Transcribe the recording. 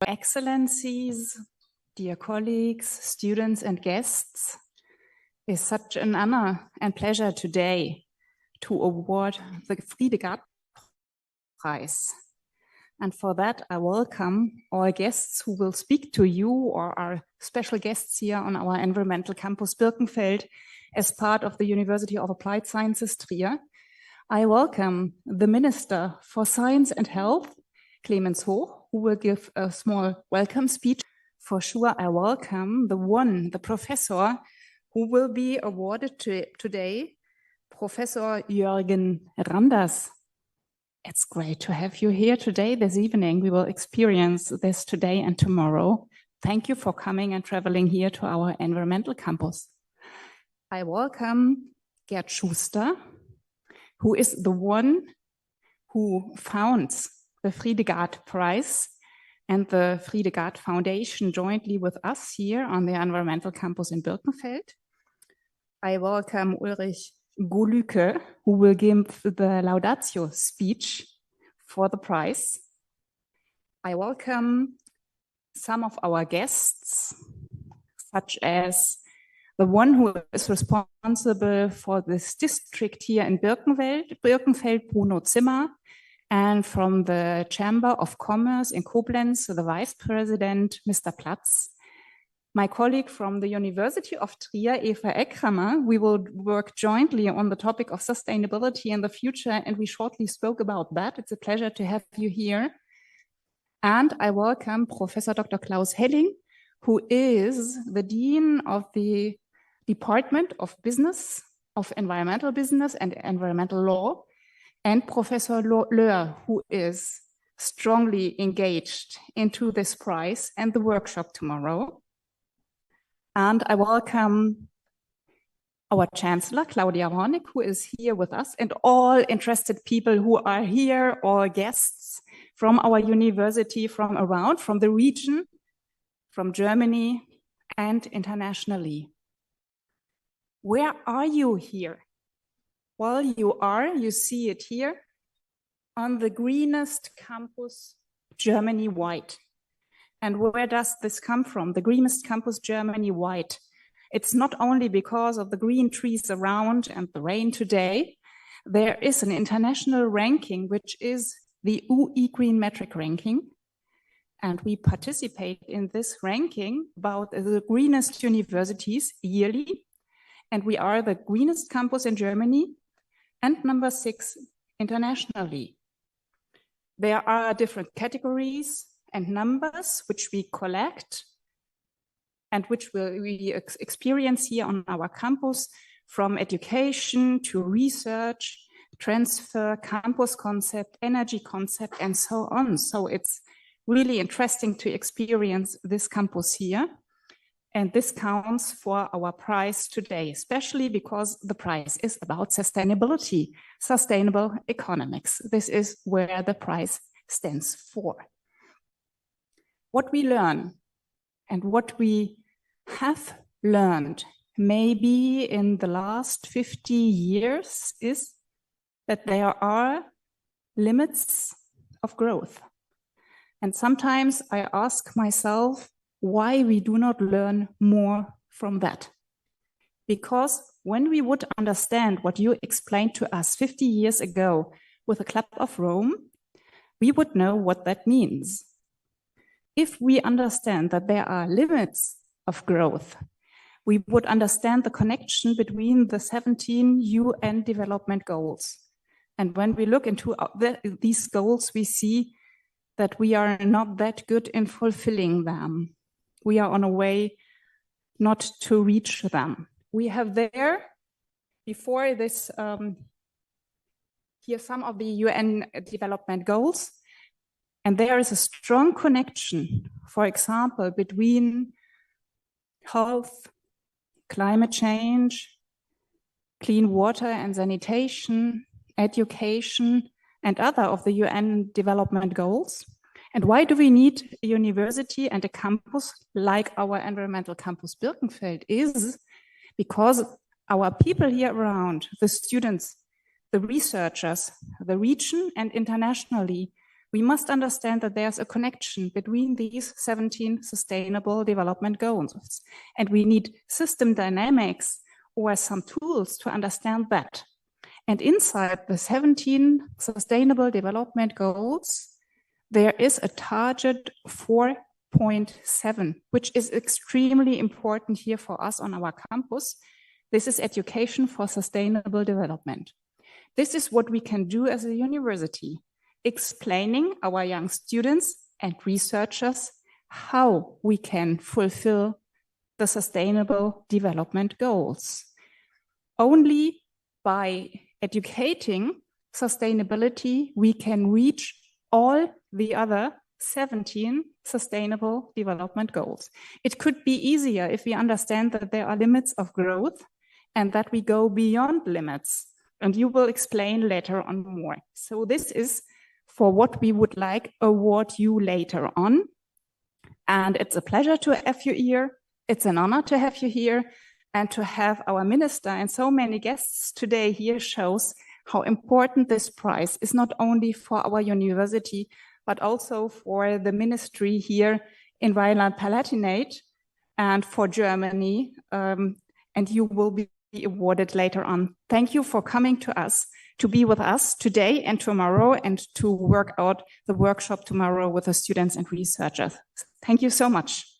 Excellencies, dear colleagues, students and guests, it's such an honor and pleasure today to award the Friede-Gard-Preis. And for that, I welcome all guests who will speak to you or are special guests here on our environmental campus Birkenfeld as part of the University of Applied Sciences Trier. I welcome the Minister for Science and Health, Clemens Hoch, who will give a small welcome speech. For sure, I welcome the professor who will be awarded today, Professor Jørgen Randers. It's great to have you here today, this evening. We will experience this today and tomorrow. Thank you for coming and traveling here to our environmental campus. I welcome Gerd Schuster, who is the one who founds the Friede-Gard-Preis and the Friede-Gard Foundation jointly with us here on the environmental campus in Birkenfeld. I welcome Ulrich Golücke, who will give the laudatio speech for the prize. I welcome some of our guests, such as the one who is responsible for this district here in Birkenfeld, Bruno Zimmer, and from the Chamber of Commerce in Koblenz, the Vice President, Mr. Platz. My colleague from the University of Trier, Eva Eckrammer, we will work jointly on the topic of sustainability in the future, and we shortly spoke about that. It's a pleasure to have you here. And I welcome Professor Dr. Klaus Helling, who is the Dean of the Department of Business, of Environmental Business and Environmental Law, and Professor Löhr, who is strongly engaged into this prize and the workshop tomorrow. And I welcome our Chancellor, Claudia Hornig, who is here with us, and all interested people who are here, or guests from our university, from around, from the region, from Germany, and internationally. Where are you here? Well, you see it here on the greenest campus Germany-wide. And where does this come from? The greenest campus Germany-wide. It's not only because of the green trees around and the rain today. There is an international ranking, which is the UE Green Metric ranking. And we participate in this ranking about the greenest universities yearly. And we are the greenest campus in Germany and number 6 internationally. There are different categories and numbers which we collect and which we experience here on our campus, from education to research, transfer, campus concept, energy concept, and so on. So it's really interesting to experience this campus here. And this counts for our prize today, especially because the prize is about sustainability, sustainable economics. This is where the prize stands for. What we learn and what we have learned maybe in the last 50 years is that there are limits of growth. And sometimes I ask myself why we do not learn more from that. Because when we would understand what you explained to us 50 years ago with the Club of Rome, we would know what that means. If we understand that there are limits of growth, we would understand the connection between the 17 UN development goals. And when we look into these goals, we see that we are not that good in fulfilling them. We are on a way not to reach them. We have there, before this, here some of the UN development goals, and there is a strong connection, for example, between health, climate change, clean water and sanitation, education, and other of the UN development goals. And why do we need a university and a campus like our environmental campus Birkenfeld? Is because our people here around, the students, the researchers, the region and internationally, we must understand that there's a connection between these 17 sustainable development goals. And we need system dynamics or some tools to understand that. And inside the 17 sustainable development goals, there is a target 4.7, which is extremely important here for us on our campus. This is education for sustainable development. This is what we can do as a university, explaining our young students and researchers how we can fulfill the sustainable development goals. Only by educating sustainability, we can reach all the other 17 sustainable development goals. It could be easier if we understand that there are limits of growth and that we go beyond limits. And you will explain later on more. So this is for what we would like award you later on. And it's a pleasure to have you here. It's an honor to have you here. And to have our minister and so many guests today here shows how important this prize is, not only for our university, but also for the ministry here in Rhineland-Palatinate and for Germany. And you will be awarded later on. Thank you for coming to us, to be with us today and tomorrow, and to work out the workshop tomorrow with the students and researchers. Thank you so much.